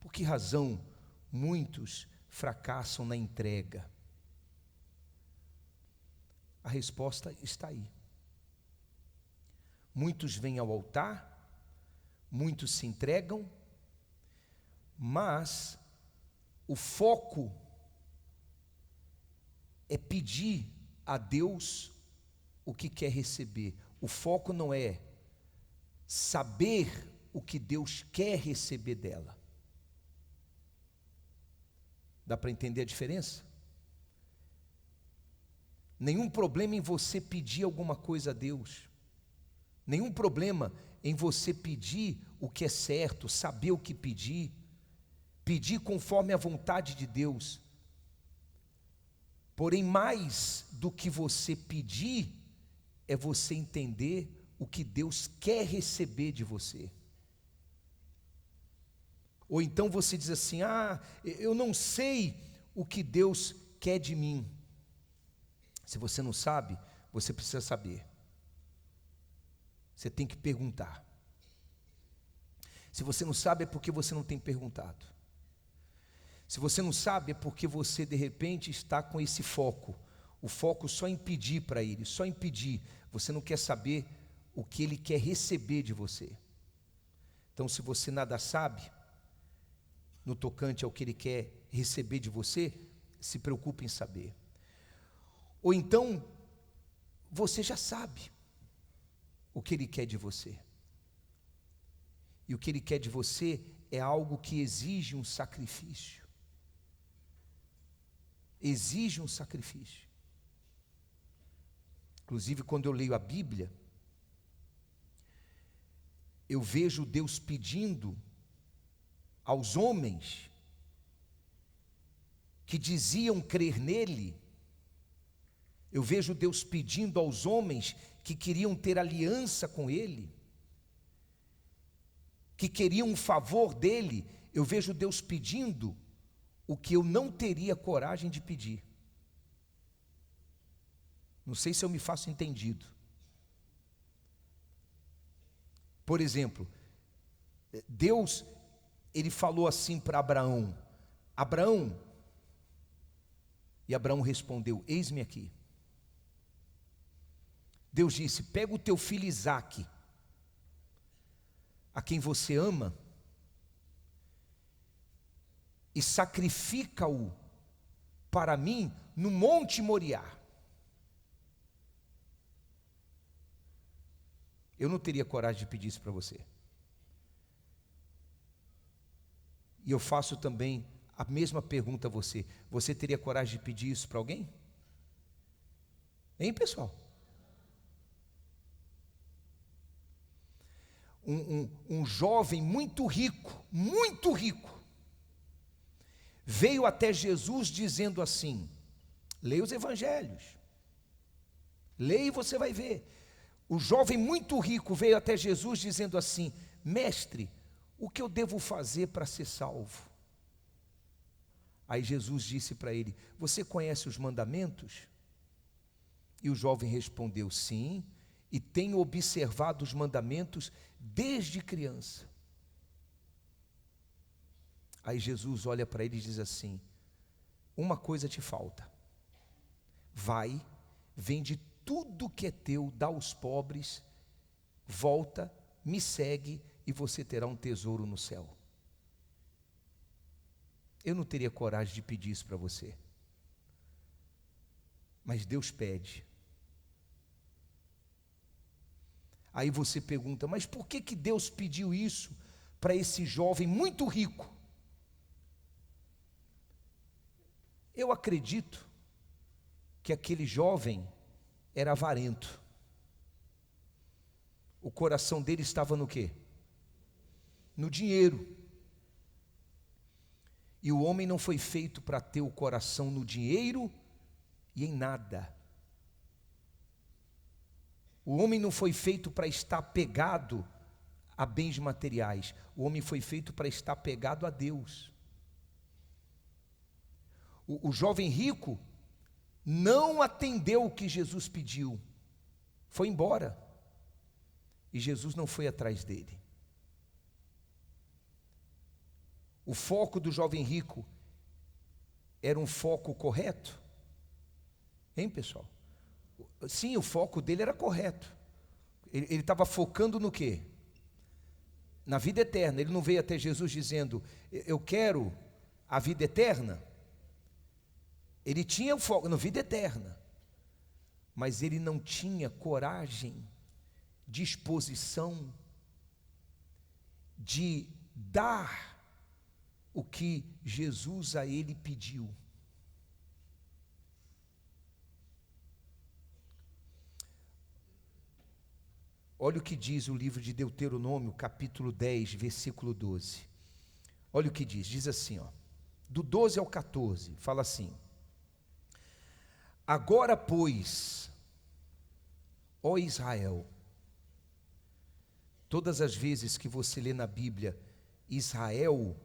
Por que razão muitos fracassam na entrega? A resposta está aí. Muitos vêm ao altar, muitos se entregam, mas o foco é pedir a Deus o que quer receber. O foco não é saber o que Deus quer receber dela. Dá para entender a diferença? Nenhum problema em você pedir alguma coisa a Deus. Nenhum problema em você pedir o que é certo, saber o que pedir, pedir conforme a vontade de Deus. Porém, mais do que você pedir, é você entender o que Deus quer receber de você. Ou então você diz assim: eu não sei o que Deus quer de mim. Se você não sabe, você precisa saber. Você tem que perguntar. Se você não sabe, é porque você não tem perguntado. Se você não sabe, é porque você de repente está com esse foco. O foco só em pedir para Ele, só em pedir. Você não quer saber o que Ele quer receber de você. Então, se você nada sabe no tocante ao que Ele quer receber de você, se preocupe em saber. Ou então, você já sabe o que Ele quer de você. E o que Ele quer de você é algo que exige um sacrifício. Exige um sacrifício. Inclusive, quando eu leio a Bíblia, eu vejo Deus pedindo aos homens que diziam crer nele. Eu vejo Deus pedindo aos homens que queriam ter aliança com Ele, que queriam um favor dEle. Eu vejo Deus pedindo o que eu não teria coragem de pedir. Não sei se eu me faço entendido. Por exemplo, Deus, Ele falou assim para Abraão: Abraão, e Abraão respondeu: eis-me aqui. Deus disse: pega o teu filho Isaque, a quem você ama, e sacrifica-o para mim no Monte Moriá. Eu não teria coragem de pedir isso para você. E eu faço também a mesma pergunta a você. Você teria coragem de pedir isso para alguém? Hein, pessoal? Um jovem muito rico, veio até Jesus dizendo assim, leia os evangelhos, leia e você vai ver. O jovem muito rico veio até Jesus dizendo assim: mestre, o que eu devo fazer para ser salvo? Aí Jesus disse para ele: você conhece os mandamentos? E o jovem respondeu: sim, e tenho observado os mandamentos desde criança. Aí Jesus olha para ele e diz assim: uma coisa te falta. Vai, vende tudo que é teu, dá aos pobres, volta, me segue e você terá um tesouro no céu. Eu não teria coragem de pedir isso para você. Mas Deus pede. Aí você pergunta: mas por que Deus pediu isso para esse jovem muito rico? Eu acredito que aquele jovem era avarento. O coração dele estava no quê? No dinheiro. E o homem não foi feito para ter o coração no dinheiro e em nada. O homem não foi feito para estar pegado a bens materiais. O homem foi feito para estar pegado a Deus. O jovem rico não atendeu o que Jesus pediu, foi embora, e Jesus não foi atrás dele. O foco do jovem rico era um foco correto? Hein, pessoal? Sim, o foco dele era correto. Ele estava focando no quê? Na vida eterna. Ele não veio até Jesus dizendo, eu quero a vida eterna. Ele tinha o foco na vida eterna, mas ele não tinha coragem, disposição de dar o que Jesus a ele pediu. Olha o que diz o livro de Deuteronômio, capítulo 10, versículo 12. Olha o que diz assim, ó, do 12 ao 14, fala assim: agora, pois, ó Israel, todas as vezes que você lê na Bíblia Israel,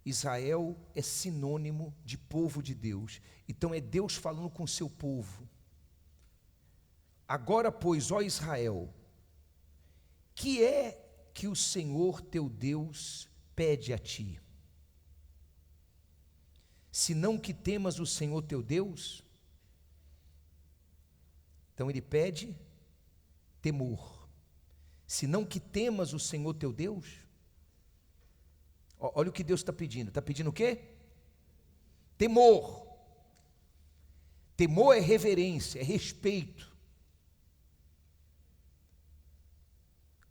Israel é sinônimo de povo de Deus. Então é Deus falando com o seu povo. Agora, pois, ó Israel, que é que o Senhor teu Deus pede a ti? Senão que temas o Senhor teu Deus? Então ele pede temor. Senão que temas o Senhor teu Deus? Olha o que Deus está pedindo. Está pedindo o quê? Temor. Temor é reverência, é respeito.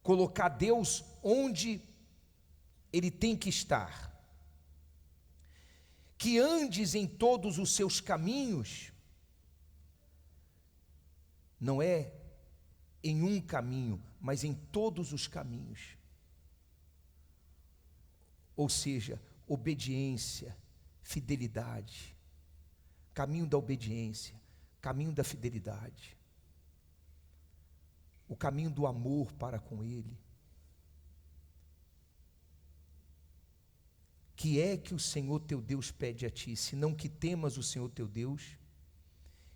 Colocar Deus onde Ele tem que estar. Que andes em todos os seus caminhos, não é em um caminho, mas em todos os caminhos. Ou seja, obediência, fidelidade, caminho da obediência, caminho da fidelidade, o caminho do amor para com Ele. Que é que o Senhor teu Deus pede a ti, senão que temas o Senhor teu Deus,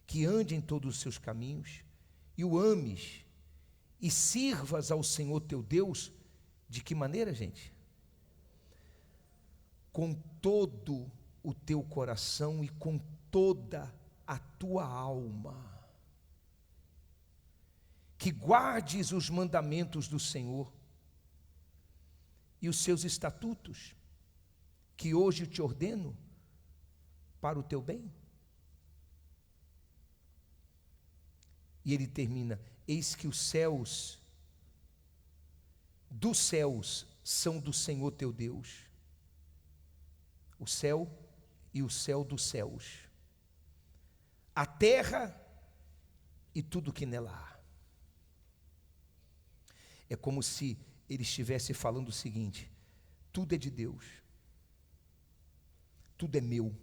que ande em todos os seus caminhos, e o ames, e sirvas ao Senhor teu Deus, de que maneira, gente? Com todo o teu coração e com toda a tua alma. Que guardes os mandamentos do Senhor e os seus estatutos, que hoje te ordeno para o teu bem. E ele termina: eis que os céus dos céus são do Senhor teu Deus. O céu e o céu dos céus, a terra e tudo que nela há. É como se ele estivesse falando o seguinte: tudo é de Deus, tudo é meu,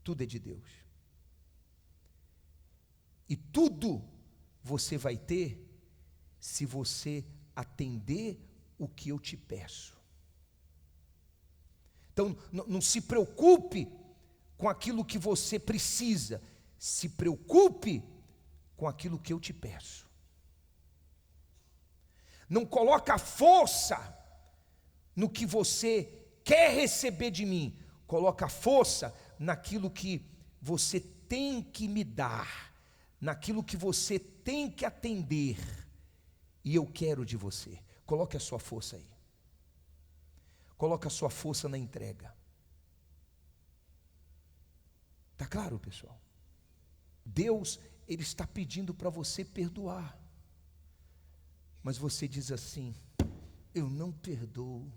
tudo é de Deus, e tudo você vai ter se você atender o que eu te peço. Então, não se preocupe com aquilo que você precisa, se preocupe com aquilo que eu te peço. Não coloca força no que você quer receber de mim, coloca força naquilo que você tem que me dar, naquilo que você tem que atender, e eu quero de você. Coloque a sua força aí. Coloca a sua força na entrega. Está claro, pessoal? Deus, Ele está pedindo para você perdoar. Mas você diz assim: eu não perdoo.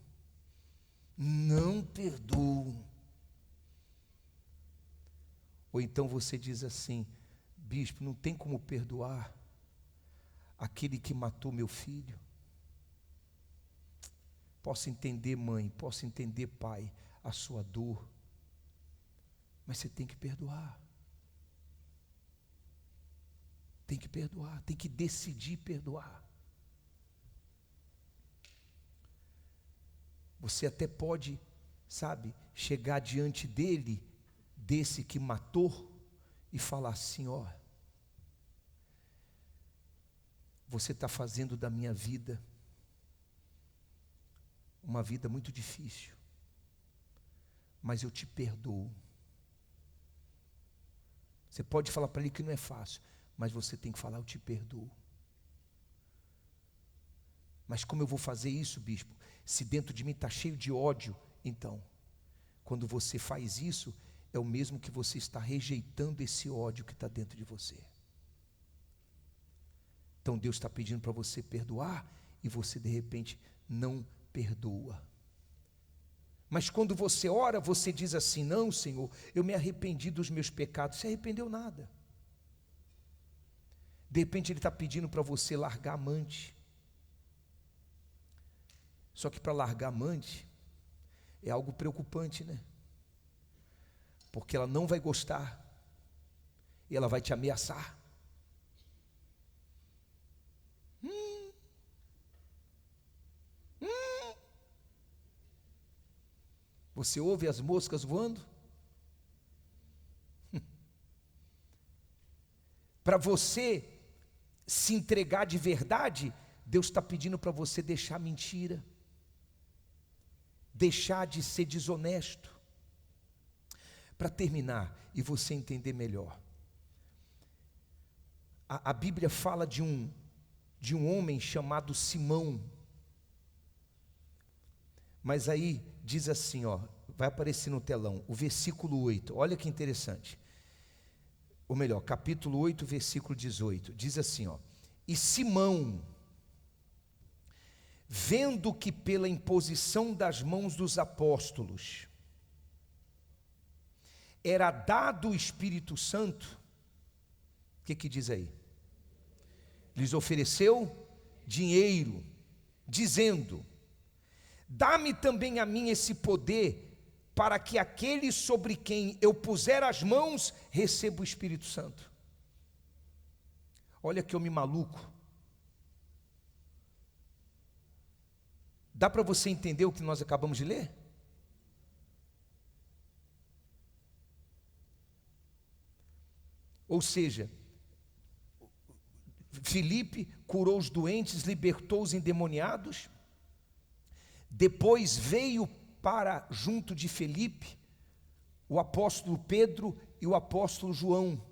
Não perdoo. Ou então você diz assim: bispo, não tem como perdoar aquele que matou meu filho. Posso entender, mãe, posso entender, pai, a sua dor, mas você tem que perdoar. Tem que perdoar, tem que decidir perdoar. Você até pode, sabe, chegar diante dele, desse que matou, e falar assim: ó, você está fazendo da minha vida uma vida muito difícil. mas eu te perdoo. Você pode falar para ele que não é fácil, mas você tem que falar, eu te perdoo. Mas como eu vou fazer isso, bispo? Se dentro de mim está cheio de ódio, então, quando você faz isso, é o mesmo que você está rejeitando esse ódio que está dentro de você. Então Deus está pedindo para você perdoar, e você de repente não perdoa. Mas quando você ora, você diz assim, não, Senhor, eu me arrependi dos meus pecados. Você arrependeu nada. De repente Ele está pedindo para você largar a amante. Só que para largar a amante, é algo preocupante, né? Porque ela não vai gostar, e ela vai te ameaçar. Você ouve as moscas voando? Para você se entregar de verdade, Deus está pedindo para você deixar a mentira, deixar de ser desonesto. Para terminar e você entender melhor, a Bíblia fala de um homem chamado Simão. Mas aí diz assim, ó, vai aparecer no telão, o versículo 8, olha que interessante. Ou melhor, capítulo 8, versículo 18, diz assim, ó: e Simão, vendo que pela imposição das mãos dos apóstolos era dado o Espírito Santo, o que diz aí? Lhes ofereceu dinheiro, dizendo: dá-me também a mim esse poder, para que aquele sobre quem eu puser as mãos receba o Espírito Santo. Olha que homem maluco. Dá para você entender o que nós acabamos de ler? Ou seja, Filipe curou os doentes, libertou os endemoniados. Depois veio para junto de Filipe o apóstolo Pedro e o apóstolo João.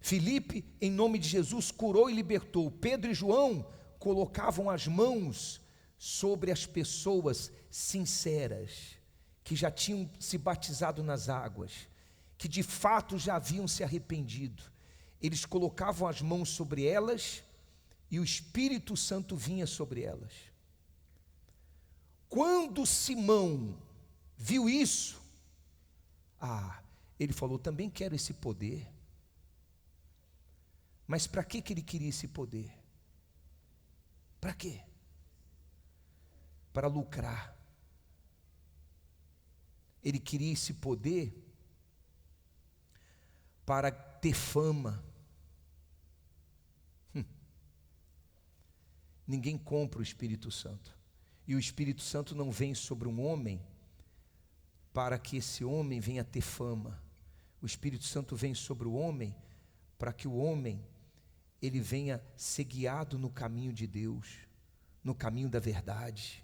Filipe, em nome de Jesus, curou e libertou. Pedro e João colocavam as mãos sobre as pessoas sinceras, que já tinham se batizado nas águas, que de fato já haviam se arrependido. Eles colocavam as mãos sobre elas e o Espírito Santo vinha sobre elas. Quando Simão viu isso, ele falou, também quero esse poder. Mas para que ele queria esse poder? Para quê? Para lucrar. Ele queria esse poder para ter fama. Ninguém compra o Espírito Santo. E o Espírito Santo não vem sobre um homem para que esse homem venha ter fama. O Espírito Santo vem sobre o homem para que o homem ele venha ser guiado no caminho de Deus, no caminho da verdade.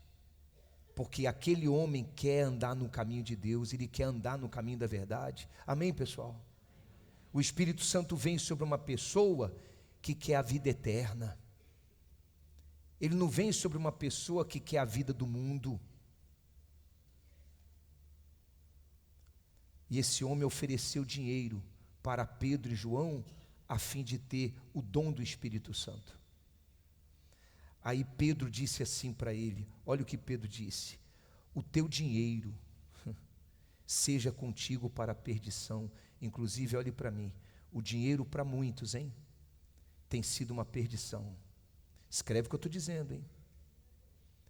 Porque aquele homem quer andar no caminho de Deus, ele quer andar no caminho da verdade. Amém, pessoal? O Espírito Santo vem sobre uma pessoa que quer a vida eterna. Ele não vem sobre uma pessoa que quer a vida do mundo. E esse homem ofereceu dinheiro para Pedro e João, a fim de ter o dom do Espírito Santo. Aí Pedro disse assim para ele, olha o que Pedro disse: o teu dinheiro seja contigo para a perdição. Inclusive, olhe para mim, o dinheiro para muitos, tem sido uma perdição. Escreve o que eu estou dizendo,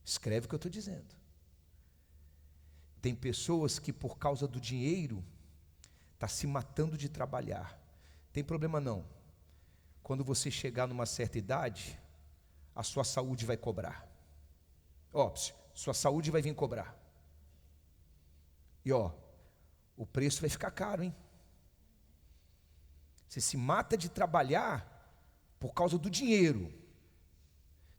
Escreve o que eu estou dizendo. Tem pessoas que por causa do dinheiro está se matando de trabalhar. Tem problema não. Quando você chegar numa certa idade, a sua saúde vai cobrar. Sua saúde vai vir cobrar. E o preço vai ficar caro, Você se mata de trabalhar por causa do dinheiro.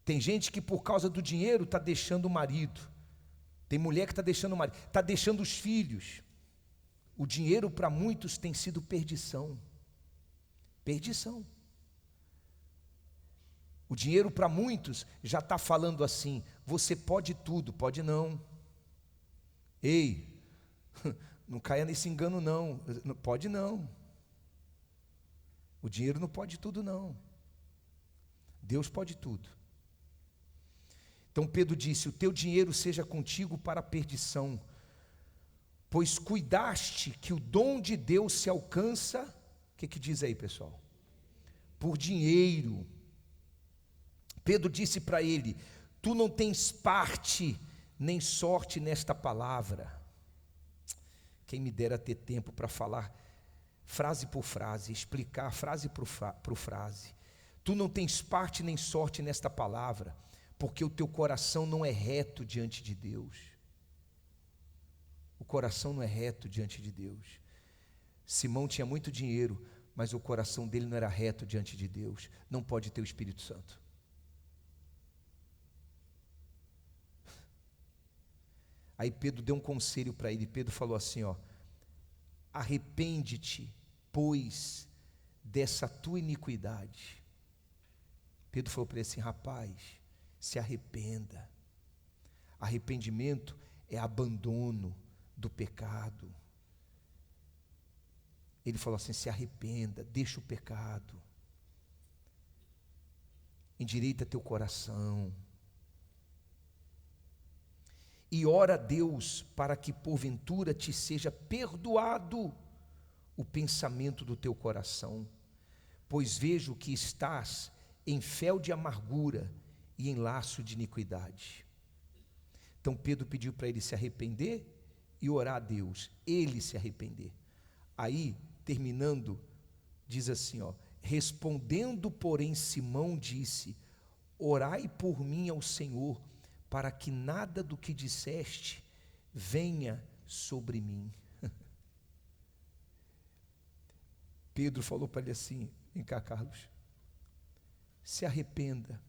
Tem gente que por causa do dinheiro está deixando o marido, Tem mulher que está deixando o marido, está deixando os filhos. O dinheiro para muitos tem sido perdição. Perdição. O dinheiro para muitos já está falando assim: você pode tudo, pode não. Ei, não caia nesse engano não, pode não. O dinheiro não pode tudo não. Deus pode tudo. Então Pedro disse: o teu dinheiro seja contigo para a perdição, pois cuidaste que o dom de Deus se alcança, o que diz aí, pessoal? Por dinheiro. Pedro disse para ele: tu não tens parte nem sorte nesta palavra. Quem me dera ter tempo para falar frase por frase, explicar frase por frase. Tu não tens parte nem sorte nesta palavra, porque o teu coração não é reto diante de Deus. O coração não é reto diante de Deus. Simão tinha muito dinheiro, mas o coração dele não era reto diante de Deus. Não pode ter o Espírito Santo. Aí Pedro deu um conselho para ele. Pedro falou assim, ó: arrepende-te, pois, dessa tua iniquidade. Pedro falou para ele assim: rapaz, se arrependa. Arrependimento é abandono do pecado. Ele falou assim: se arrependa, deixa o pecado, endireita teu coração e ora a Deus para que porventura te seja perdoado o pensamento do teu coração, pois vejo que estás em fel de amargura e em laço de iniquidade. Então Pedro pediu para ele se arrepender e orar a Deus, ele se arrepender. Aí, terminando, diz assim, ó: respondendo, porém, Simão disse: orai por mim ao Senhor, para que nada do que disseste venha sobre mim. Pedro falou para ele assim: vem cá, Carlos, se arrependa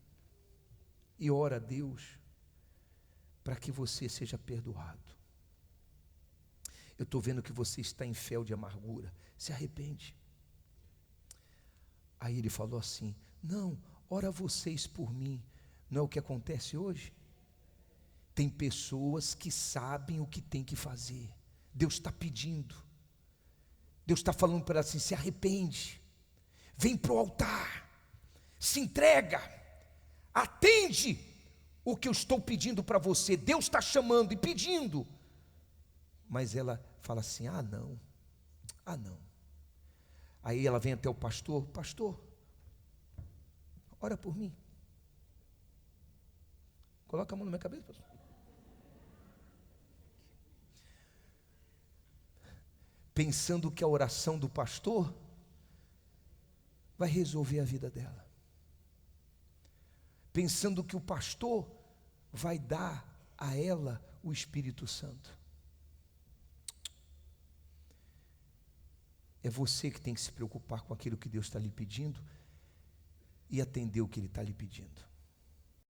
e ora a Deus para que você seja perdoado. Eu estou vendo que você está em fel de amargura, se arrepende. Aí ele falou assim: não, ora vocês por mim. Não é o que acontece hoje? Tem pessoas que sabem o que tem que fazer. Deus está pedindo, Deus está falando para ela assim: se arrepende, vem para o altar, se entrega, atende o que eu estou pedindo para você. Deus está chamando e pedindo, mas ela fala assim: ah não. Aí ela vem até o pastor: pastor, ora por mim. Coloca a mão na minha cabeça, pastor. Pensando que a oração do pastor vai resolver a vida dela, pensando que o pastor vai dar a ela o Espírito Santo. É você que tem que se preocupar com aquilo que Deus está lhe pedindo e atender o que Ele está lhe pedindo.